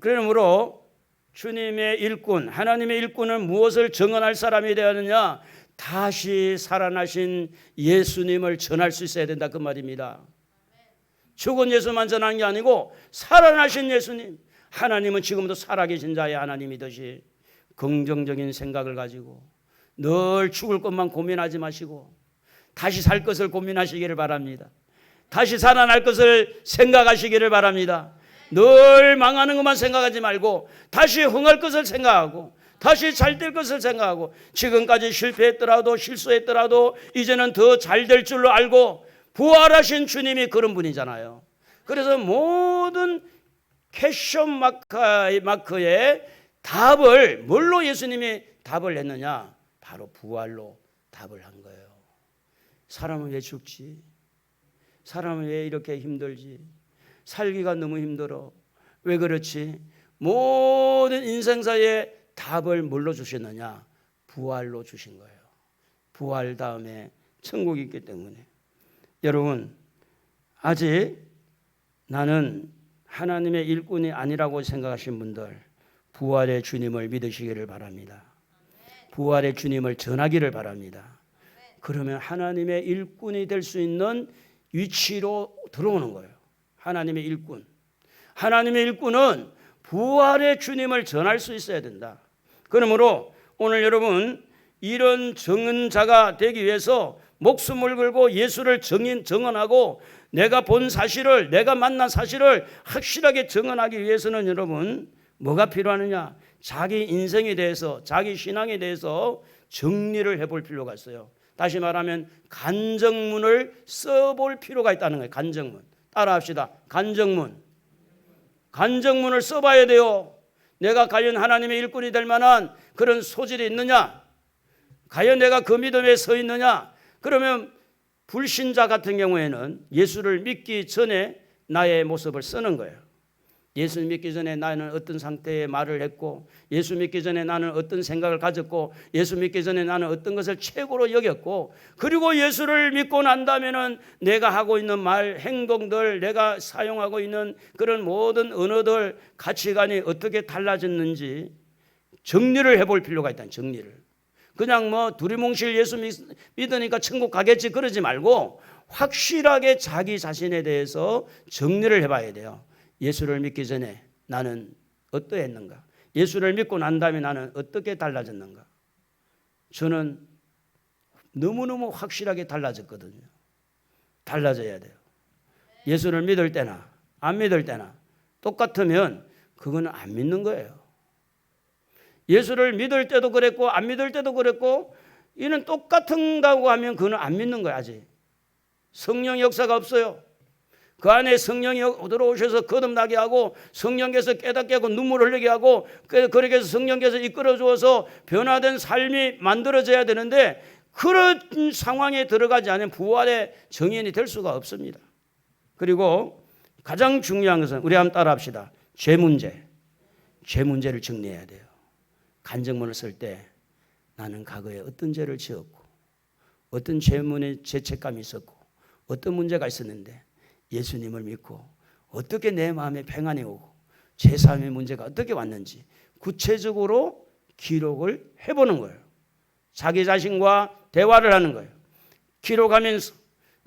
Speaker 1: 그러므로 주님의 일꾼, 하나님의 일꾼은 무엇을 증언할 사람이 되었느냐? 다시 살아나신 예수님을 전할 수 있어야 된다 그 말입니다. 죽은 예수만 전하는 게 아니고 살아나신 예수님, 하나님은 지금도 살아계신 자의 하나님이듯이 긍정적인 생각을 가지고 늘 죽을 것만 고민하지 마시고 다시 살 것을 고민하시기를 바랍니다. 다시 살아날 것을 생각하시기를 바랍니다. 늘 망하는 것만 생각하지 말고 다시 흥할 것을 생각하고 다시 잘 될 것을 생각하고 지금까지 실패했더라도 실수했더라도 이제는 더 잘 될 줄로 알고 부활하신 주님이 그런 분이잖아요. 그래서 모든 캐션 마크에 답을 뭘로 예수님이 답을 했느냐? 바로 부활로 답을 한 거예요. 사람은 왜 죽지? 사람은 왜 이렇게 힘들지? 살기가 너무 힘들어. 왜 그렇지? 모든 인생사의 답을 뭘로 주셨느냐? 부활로 주신 거예요. 부활 다음에 천국이 있기 때문에. 여러분, 아직 나는 하나님의 일꾼이 아니라고 생각하신 분들, 부활의 주님을 믿으시기를 바랍니다. 부활의 주님을 전하기를 바랍니다. 그러면 하나님의 일꾼이 될 수 있는 위치로 들어오는 거예요. 하나님의 일꾼. 하나님의 일꾼은 부활의 주님을 전할 수 있어야 된다. 그러므로 오늘 여러분, 이런 증언자가 되기 위해서 목숨을 걸고 예수를 증언하고 내가 본 사실을, 내가 만난 사실을 확실하게 증언하기 위해서는 여러분 뭐가 필요하느냐? 자기 인생에 대해서, 자기 신앙에 대해서 정리를 해볼 필요가 있어요. 다시 말하면 간증문을 써볼 필요가 있다는 거예요. 간증문. 따라합시다. 간증문. 간증문을 써봐야 돼요. 내가 과연 하나님의 일꾼이 될 만한 그런 소질이 있느냐? 과연 내가 그 믿음에 서 있느냐? 그러면 불신자 같은 경우에는 예수를 믿기 전에 나의 모습을 쓰는 거예요. 예수 믿기 전에 나는 어떤 상태의 말을 했고, 예수 믿기 전에 나는 어떤 생각을 가졌고, 예수 믿기 전에 나는 어떤 것을 최고로 여겼고, 그리고 예수를 믿고 난 다음에는 내가 하고 있는 말, 행동들, 내가 사용하고 있는 그런 모든 언어들, 가치관이 어떻게 달라졌는지 정리를 해볼 필요가 있다는, 정리를. 그냥 뭐 두리뭉실 예수 믿으니까 천국 가겠지 그러지 말고 확실하게 자기 자신에 대해서 정리를 해봐야 돼요. 예수를 믿기 전에 나는 어떠했는가? 예수를 믿고 난 다음에 나는 어떻게 달라졌는가? 저는 너무너무 확실하게 달라졌거든요. 달라져야 돼요. 예수를 믿을 때나 안 믿을 때나 똑같으면 그거는 안 믿는 거예요. 예수를 믿을 때도 그랬고 안 믿을 때도 그랬고 이는 똑같은다고 하면 그거는 안 믿는 거야. 아직 성령 역사가 없어요. 그 안에 성령이 들어오셔서 거듭나게 하고 성령께서 깨닫게 하고 눈물을 흘리게 하고 그렇게 해서 성령께서 이끌어 주어서 변화된 삶이 만들어져야 되는데 그런 상황에 들어가지 않으면 부활의 정인이 될 수가 없습니다. 그리고 가장 중요한 것은 우리 한번 따라합시다. 죄 문제를 정리해야 돼요. 간증문을 쓸 때 나는 과거에 어떤 죄를 지었고 어떤 죄문에 죄책감이 있었고 어떤 문제가 있었는데 예수님을 믿고 어떻게 내 마음에 평안이 오고 제3의 문제가 어떻게 왔는지 구체적으로 기록을 해보는 거예요. 자기 자신과 대화를 하는 거예요. 기록하면서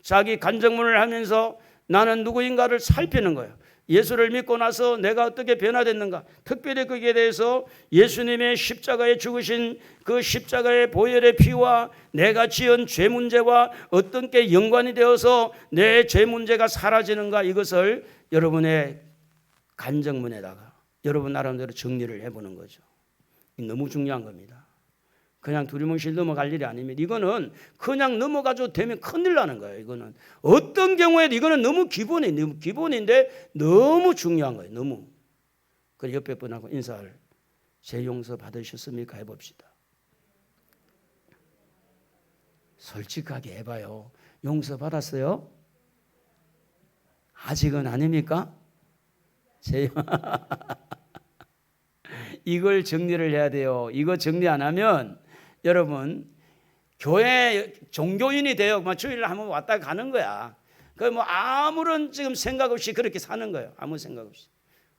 Speaker 1: 자기 간증문을 하면서 나는 누구인가를 살피는 거예요. 예수를 믿고 나서 내가 어떻게 변화됐는가, 특별히 거기에 대해서 예수님의 십자가에 죽으신 그 십자가의 보혈의 피와 내가 지은 죄 문제와 어떤 게 연관이 되어서 내 죄 문제가 사라지는가, 이것을 여러분의 간증문에다가 여러분 나름대로 정리를 해보는 거죠. 너무 중요한 겁니다. 그냥 두리뭉실 넘어갈 일이 아닙니다. 이거는 그냥 넘어가도 되면 큰일 나는 거예요. 이거는 어떤 경우에도 이거는 너무 기본인데 너무 중요한 거예요. 너무. 그리고 옆에 분하고 인사를 제 용서 받으셨습니까? 해봅시다. 솔직하게 해봐요. 용서 받았어요? 아직은 아닙니까? 이걸 정리를 해야 돼요. 이거 정리 안 하면 여러분 교회 종교인이 돼요. 주일날 한번 왔다 가는 거야. 그 뭐 아무런 지금 생각 없이 그렇게 사는 거예요. 아무 생각 없이.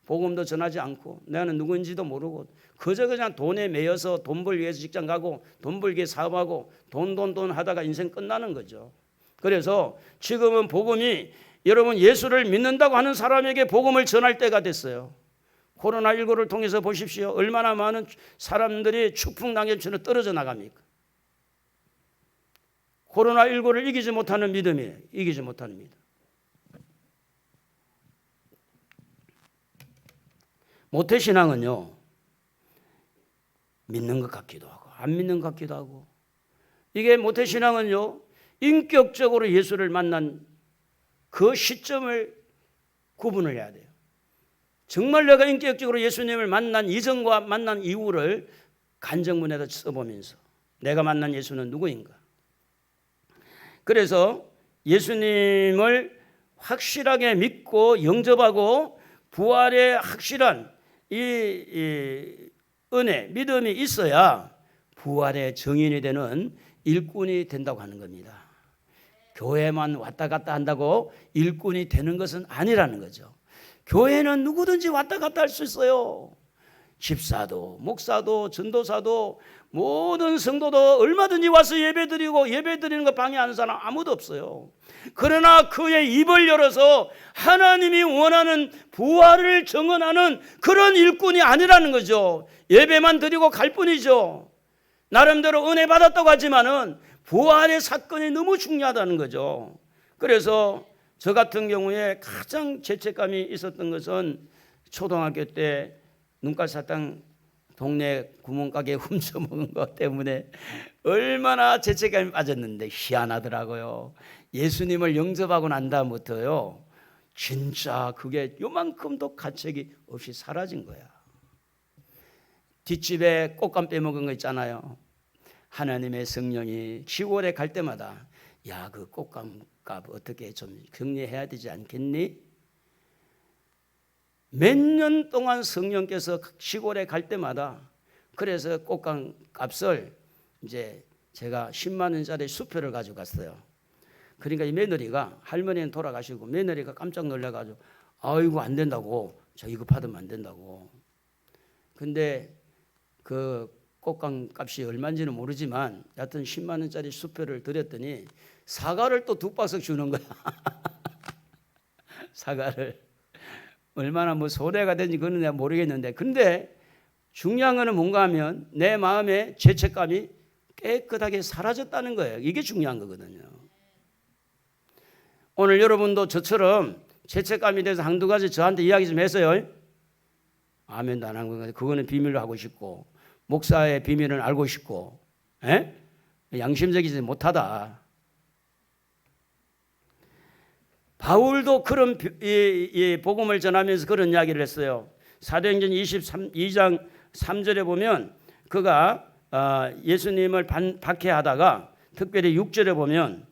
Speaker 1: 복음도 전하지 않고 나는 누구인지도 모르고 그냥 돈에 매여서 돈 벌기 위해서 직장 가고 돈 벌기 위해 사업하고 돈 하다가 인생 끝나는 거죠. 그래서 지금은 복음이 여러분 예수를 믿는다고 하는 사람에게 복음을 전할 때가 됐어요. 코로나19를 통해서 보십시오. 얼마나 많은 사람들이 추풍낙엽처럼 떨어져 나갑니까? 코로나19를 이기지 못하는 믿음이에요. 이기지 못하는 믿음. 모태신앙은요, 믿는 것 같기도 하고 안 믿는 것 같기도 하고, 이게 모태신앙은요 인격적으로 예수를 만난 그 시점을 구분을 해야 돼요. 정말 내가 인격적으로 예수님을 만난 이전과 만난 이후를 간증문에다 써보면서 내가 만난 예수는 누구인가. 그래서 예수님을 확실하게 믿고 영접하고 부활의 확실한 이 은혜, 믿음이 있어야 부활의 증인이 되는 일꾼이 된다고 하는 겁니다. 교회만 왔다 갔다 한다고 일꾼이 되는 것은 아니라는 거죠. 교회는 누구든지 왔다 갔다 할 수 있어요. 집사도, 목사도, 전도사도, 모든 성도도 얼마든지 와서 예배드리고 예배드리는 거 방해하는 사람 아무도 없어요. 그러나 그의 입을 열어서 하나님이 원하는 부활을 증언하는 그런 일꾼이 아니라는 거죠. 예배만 드리고 갈 뿐이죠. 나름대로 은혜 받았다고 하지만은 부활의 사건이 너무 중요하다는 거죠. 그래서 저 같은 경우에 가장 죄책감이 있었던 것은 초등학교 때 눈깔사탕 동네 구멍가게 훔쳐먹은 것 때문에 얼마나 죄책감이 빠졌는데 희한하더라고요. 예수님을 영접하고 난 다음부터요, 진짜 그게 요만큼도 가책이 없이 사라진 거야. 뒷집에 꽃감 빼먹은 거 있잖아요. 하나님의 성령이 시골에 갈 때마다 야, 그 꽃감 값 어떻게 좀 정리해야 되지 않겠니? 몇 년 동안 성령께서 시골에 갈 때마다 그래서 꽃감 값을 이제 제가 10만 원짜리 수표를 가지고 갔어요. 그러니까 이 며느리가, 할머니는 돌아가시고 며느리가 깜짝 놀라가지고 아이고 안 된다고, 저 이거 받으면 안 된다고. 근데 그 꽃감 값이 얼마인지는 모르지만 여하튼 10만 원짜리 수표를 드렸더니 사과를 또 2박스 주는 거야. 사과를. 얼마나 뭐 손해가 되는지 그건 내가 모르겠는데, 근데 중요한 거는 뭔가 하면 내 마음의 죄책감이 깨끗하게 사라졌다는 거예요. 이게 중요한 거거든요. 오늘 여러분도 저처럼 죄책감이 돼서 한두 가지 저한테 이야기 좀 했어요. 아멘도 안 한 거예요. 그거는 비밀로 하고 싶고, 목사의 비밀은 알고 싶고, 양심적이지 못하다. 바울도 그런 복음을 전하면서 그런 이야기를 했어요. 사도행전 22장 3절에 보면 그가 예수님을 박해하다가 특별히 6절에 보면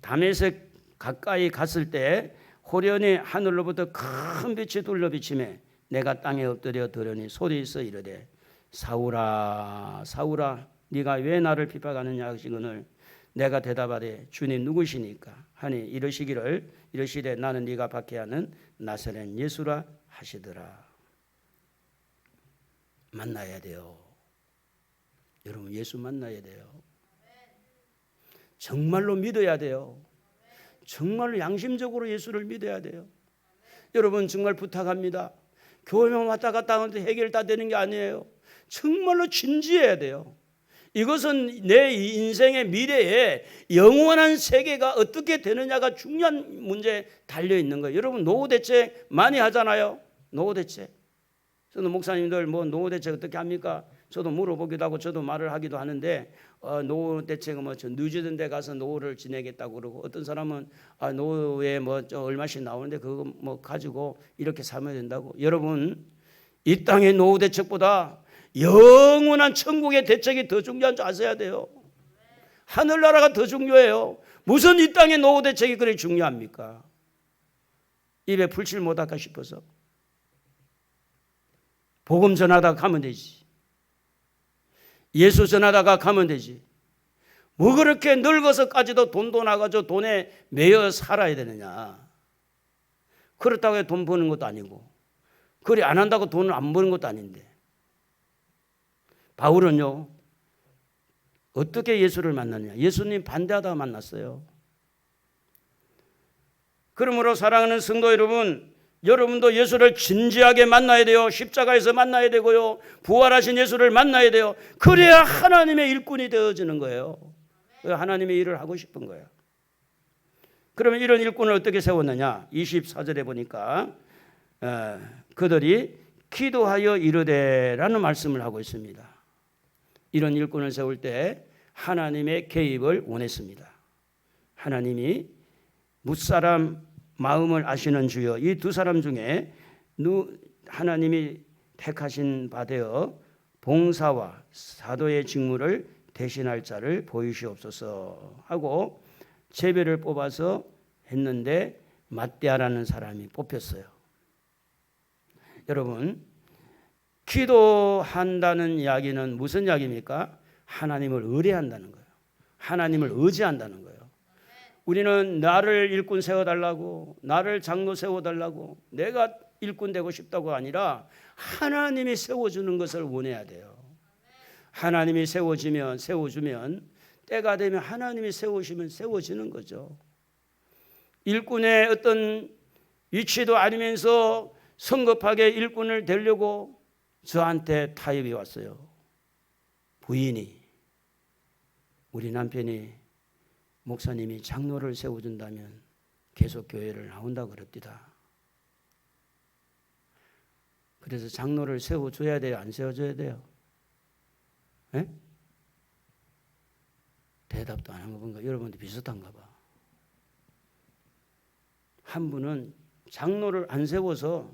Speaker 1: 다메섹 가까이 갔을 때 호련히 하늘로부터 큰 빛이 둘러비치매 내가 땅에 엎드려 들으니 소리있어 이르되 사울아 사울아 네가 왜 나를 핍박하느냐 하시거늘 내가 대답하되 주님 누구시니까 하니 이르시되 나는 네가 박해하는 나사렛 예수라 하시더라. 만나야 돼요. 여러분 예수 만나야 돼요. 정말로 믿어야 돼요. 정말로 양심적으로 예수를 믿어야 돼요. 여러분 정말 부탁합니다. 교회만 왔다 갔다 하는데 해결 다 되는 게 아니에요. 정말로 진지해야 돼요. 이것은 내 인생의 미래에 영원한 세계가 어떻게 되느냐가 중요한 문제에 달려있는 거예요. 여러분 노후 대책 많이 하잖아요. 노후 대책. 저도 목사님들 뭐 노후 대책 어떻게 합니까? 저도 물어보기도 하고 저도 말을 하기도 하는데 노후 대책은 뭐 저 뉴질랜드 데 가서 노후를 지내겠다고 그러고 어떤 사람은 노후에 뭐 얼마씩 나오는데 그거 뭐 가지고 이렇게 살면 된다고. 여러분 이 땅의 노후 대책보다 영원한 천국의 대책이 더 중요한 줄 아셔야 돼요. 하늘나라가 더 중요해요. 무슨 이 땅의 노후 대책이 그렇게 중요합니까? 입에 풀칠 못할까 싶어서 복음 전하다가 가면 되지. 예수 전하다가 가면 되지. 뭐 그렇게 늙어서까지도 돈도 나가지고 돈에 매여 살아야 되느냐. 그렇다고 돈 버는 것도 아니고 그리 안 한다고 돈을 안 버는 것도 아닌데. 바울은요 어떻게 예수를 만났냐. 예수님 반대하다가 만났어요. 그러므로 사랑하는 성도 여러분, 여러분도 예수를 진지하게 만나야 돼요. 십자가에서 만나야 되고요. 부활하신 예수를 만나야 돼요. 그래야 하나님의 일꾼이 되어지는 거예요. 하나님의 일을 하고 싶은 거예요. 그러면 이런 일꾼을 어떻게 세웠느냐. 24절에 보니까 그들이 기도하여 이르되라는 말씀을 하고 있습니다. 이런 일꾼을 세울 때 하나님의 개입을 원했습니다. 하나님이 뭇사람 마음을 아시는 주여, 이 두 사람 중에 하나님이 택하신 바 되어 봉사와 사도의 직무를 대신할 자를 보이시옵소서 하고 제비를 뽑아서 했는데 matthea라는 사람이 뽑혔어요. 여러분, 기도한다는 이야기는 무슨 이야기입니까? 하나님을 의뢰한다는 거예요. 하나님을 의지한다는 거예요. 우리는 나를 일꾼 세워달라고, 나를 장로 세워달라고, 내가 일꾼 되고 싶다고 아니라 하나님이 세워주는 것을 원해야 돼요. 하나님이 세워주면 때가 되면 하나님이 세우시면 세워지는 거죠. 일꾼의 어떤 위치도 아니면서 성급하게 일꾼을 되려고 저한테 타협이 왔어요. 부인이, 우리 남편이 목사님이 장로를 세워준다면 계속 교회를 나온다고 그럽디다. 그래서 장로를 세워줘야 돼요? 안 세워줘야 돼요? 에? 대답도 안 한 거 보니까 여러분도 비슷한가 봐. 한 분은 장로를 안 세워서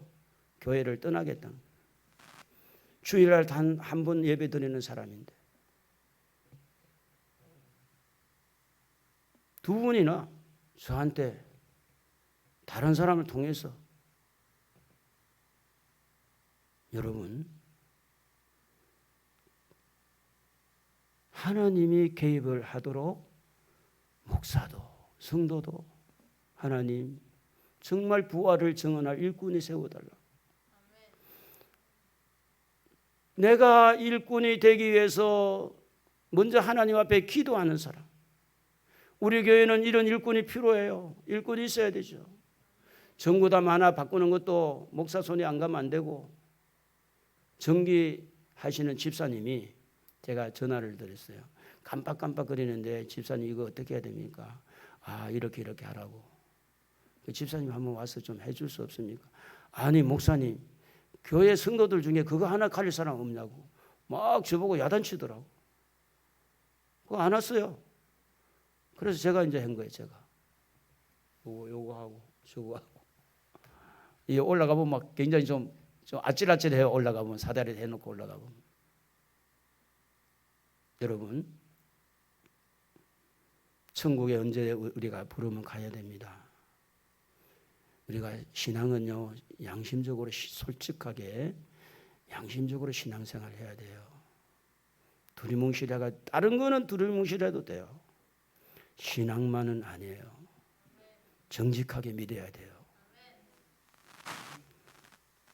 Speaker 1: 교회를 떠나겠다. 주일날 단 한 번 예배 드리는 사람인데 두 분이나 저한테 다른 사람을 통해서 여러분 하나님이 개입을 하도록 목사도 성도도 하나님 정말 부활을 증언할 일꾼이 세워달라. 내가 일꾼이 되기 위해서 먼저 하나님 앞에 기도하는 사람. 우리 교회는 이런 일꾼이 필요해요. 일꾼이 있어야 되죠. 전구담 하나 바꾸는 것도 목사 손이 안 가면 안 되고 전기하시는 집사님이 제가 전화를 드렸어요. 깜빡깜빡거리는데 집사님 이거 어떻게 해야 됩니까? 아 이렇게 하라고. 집사님 한번 와서 좀 해줄 수 없습니까? 아니 목사님 교회 성도들 중에 그거 하나 가릴 사람 없냐고 막 저보고 야단치더라고. 그거 안 왔어요. 그래서 제가 이제 한 거예요. 제가 요거 하고 저거 하고 이 올라가보면 막 굉장히 좀 아찔아찔해요. 올라가보면 사다리 해놓고 올라가보면 여러분 천국에 언제 우리가 부르면 가야 됩니다. 우리가 신앙은요 양심적으로 솔직하게 양심적으로 신앙생활 해야 돼요. 두리뭉실해가 다른 거는 두리뭉실해도 돼요. 신앙만은 아니에요. 정직하게 믿어야 돼요.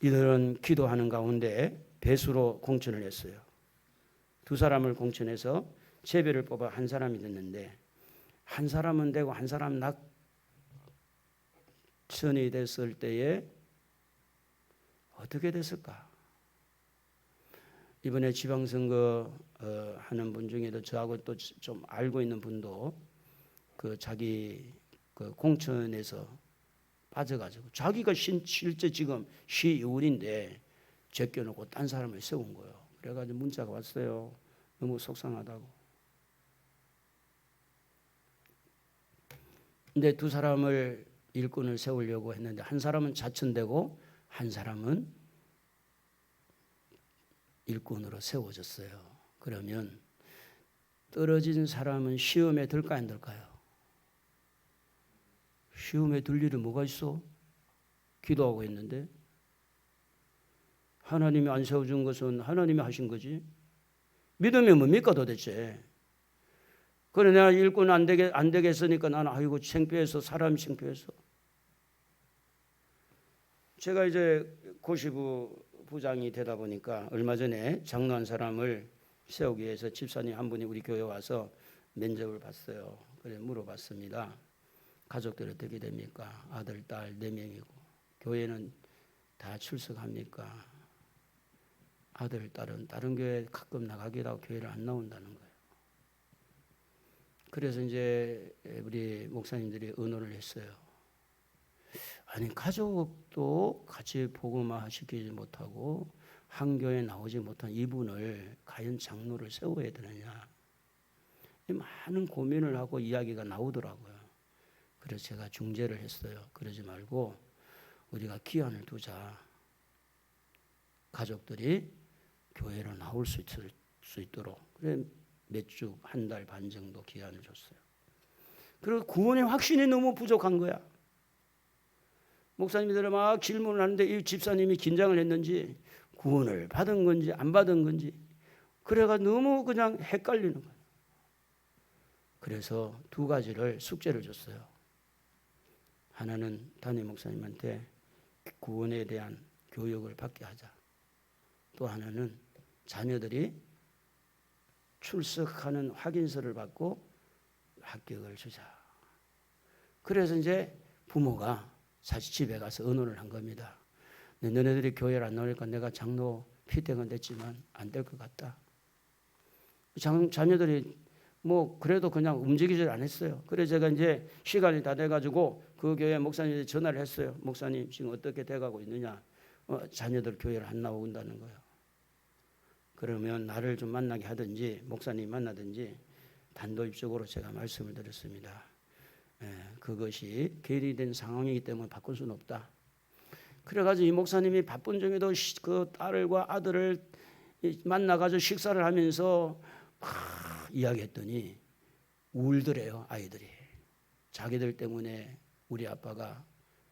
Speaker 1: 이들은 기도하는 가운데 배수로 공천을 했어요. 두 사람을 공천해서 제비를 뽑아 한 사람이 됐는데 한 사람은 되고 한 사람 낙천이 됐을 때에 어떻게 됐을까? 이번에 지방선거 하는 분 중에도 저하고 또 좀 알고 있는 분도 그 자기 그 공천에서 빠져가지고 자기가 실제 지금 시의원인데 제껴놓고 딴 사람을 세운 거예요. 그래가지고 문자가 왔어요. 너무 속상하다고. 근데 두 사람을 일꾼을 세우려고 했는데 한 사람은 자천되고 한 사람은 일꾼으로 세워졌어요. 그러면 떨어진 사람은 시험에 들까 안 들까요? 시험에 들 일이 뭐가 있어? 기도하고 있는데 하나님이 안 세워준 것은 하나님이 하신 거지. 믿음이 뭡니까 도대체? 그래 내가 일꾼 안 되겠으니까 나는 아이고 창피해서 사람이 창피해서. 제가 이제 고시부 부장이 되다 보니까 얼마 전에 장로 한 사람을 세우기 위해서 집사님 한 분이 우리 교회 와서 면접을 봤어요. 그래 물어봤습니다. 가족들 어떻게 됩니까? 아들, 딸 4명이고 교회는 다 출석합니까? 아들, 딸은 다른 교회 가끔 나가기도 하고 교회를 안 나온다는 거예요. 그래서 이제 우리 목사님들이 의논을 했어요. 아니 가족도 같이 복음화 시키지 못하고 한 교회에 나오지 못한 이분을 과연 장로를 세워야 되느냐. 많은 고민을 하고 이야기가 나오더라고요. 그래서 제가 중재를 했어요. 그러지 말고 우리가 기한을 두자. 가족들이 교회로 나올 수 있도록 그래 몇 주, 한 달 반 정도 기간을 줬어요. 그리고 구원의 확신이 너무 부족한 거야. 목사님들이 막 질문을 하는데 이 집사님이 긴장을 했는지 구원을 받은 건지 안 받은 건지 그래가 너무 그냥 헷갈리는 거예요. 그래서 두 가지를 숙제를 줬어요. 하나는 담임 목사님한테 구원에 대한 교육을 받게 하자. 또 하나는 자녀들이 출석하는 확인서를 받고 합격을 주자. 그래서 이제 부모가 사실 집에 가서 의논을 한 겁니다. 너네들이 교회를 안 나오니까 내가 장로 피택은 됐지만 안 될 것 같다. 자녀들이 뭐 그래도 그냥 움직이질 않았어요. 그래서 제가 이제 시간이 다 돼가지고 그 교회 목사님한테 전화를 했어요. 목사님 지금 어떻게 돼가고 있느냐. 자녀들 교회를 안 나온다는 거예요. 그러면 나를 좀 만나게 하든지 목사님 만나든지 단도직입적으로 제가 말씀을 드렸습니다. 그것이 계리된 상황이기 때문에 바꿀 수는 없다. 그래가지고 이 목사님이 바쁜 중에도 그 딸과 아들을 만나가지고 식사를 하면서 이야기했더니 울더래요. 아이들이 자기들 때문에 우리 아빠가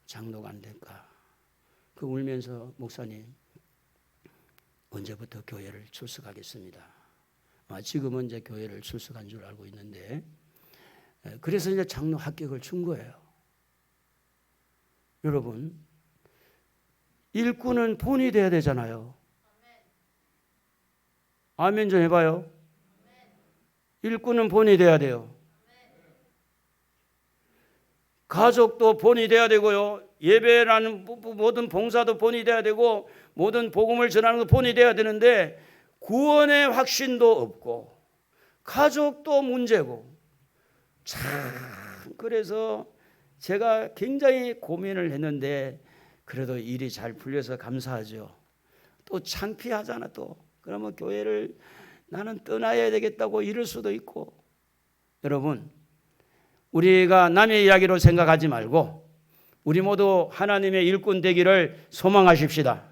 Speaker 1: 장로가 안 될까. 그 울면서 목사님 언제부터 교회를 출석하겠습니다. 지금은 이제 교회를 출석한 줄 알고 있는데 그래서 이제 장로 합격을 준 거예요. 여러분 일꾼은 본이 돼야 되잖아요. 아멘 좀 해봐요. 일꾼은 본이 돼야 돼요. 가족도 본이 돼야 되고요. 예배라는 모든 봉사도 본이 돼야 되고 모든 복음을 전하는 것도 본이 돼야 되는데 구원의 확신도 없고 가족도 문제고 참 그래서 제가 굉장히 고민을 했는데 그래도 일이 잘 풀려서 감사하죠. 또 창피하잖아 또. 그러면 교회를 나는 떠나야 되겠다고 이럴 수도 있고. 여러분 우리가 남의 이야기로 생각하지 말고 우리 모두 하나님의 일꾼 되기를 소망하십시다.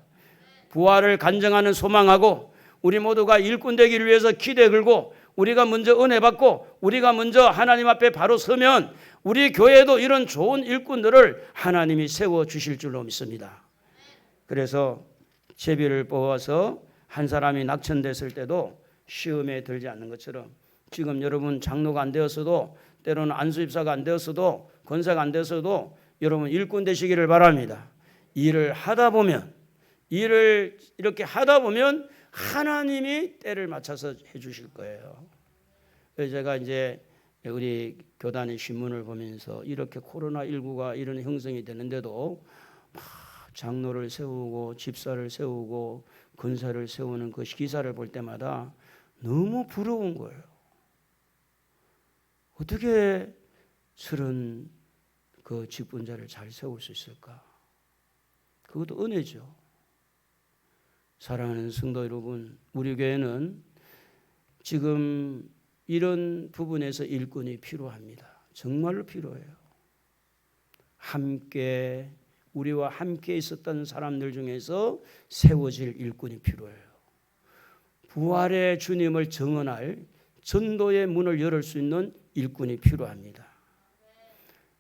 Speaker 1: 부활을 간증하는 소망하고 우리 모두가 일꾼 되기를 위해서 기대 걸고 우리가 먼저 은혜 받고 우리가 먼저 하나님 앞에 바로 서면 우리 교회도 이런 좋은 일꾼들을 하나님이 세워주실 줄로 믿습니다. 그래서 제비를 뽑아서 한 사람이 낙천됐을 때도 시험에 들지 않는 것처럼 지금 여러분 장로가 안 되었어도 때로는 안수입사가 안 되었어도 권사가 안 되었어도 여러분 일꾼 되시기를 바랍니다. 일을 이렇게 하다 보면 하나님이 때를 맞춰서 해주실 거예요. 그래서 제가 이제 우리 교단의 신문을 보면서 이렇게 코로나19가 이런 형성이 되는데도 장로를 세우고 집사를 세우고 권사를 세우는 그 기사를 볼 때마다 너무 부러운 거예요. 어떻게 저런 그 직분자를 잘 세울 수 있을까? 그것도 은혜죠. 사랑하는 성도 여러분, 우리 교회는 지금 이런 부분에서 일꾼이 필요합니다. 정말로 필요해요. 함께 우리와 함께 있었던 사람들 중에서 세워질 일꾼이 필요해요. 부활의 주님을 증언할 전도의 문을 열을 수 있는 일꾼이 필요합니다.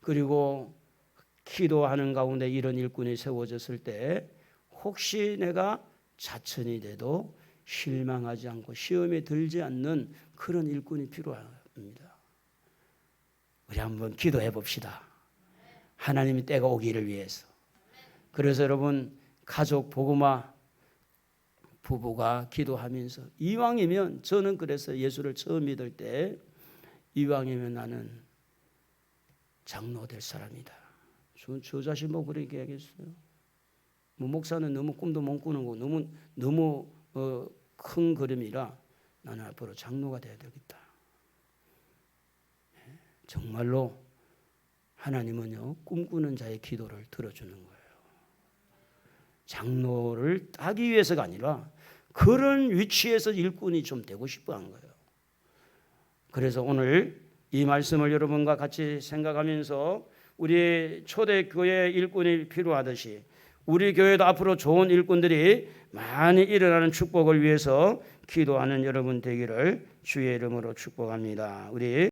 Speaker 1: 그리고 기도하는 가운데 이런 일꾼이 세워졌을 때 혹시 내가 자천이 돼도 실망하지 않고 시험에 들지 않는 그런 일꾼이 필요합니다. 우리 한번 기도해 봅시다. 하나님이 때가 오기를 위해서. 그래서 여러분 가족 복음화 부부가 기도하면서 이왕이면 저는 그래서 예수를 처음 믿을 때 이왕이면 나는 장로 될 사람이다. 저 자신 뭐 그렇게 얘기했어요. 뭐 목사는 너무 꿈도 못 꾸는 거 너무 큰 그림이라 나는 앞으로 장로가 돼야 되겠다. 정말로 하나님은요 꿈꾸는 자의 기도를 들어주는 거예요. 장로를 따기 위해서가 아니라 그런 위치에서 일꾼이 좀 되고 싶어 한 거예요. 그래서 오늘 이 말씀을 여러분과 같이 생각하면서 우리 초대교회 일꾼이 필요하듯이 우리 교회도 앞으로 좋은 일꾼들이 많이 일어나는 축복을 위해서 기도하는 여러분 되기를 주의 이름으로 축복합니다. 우리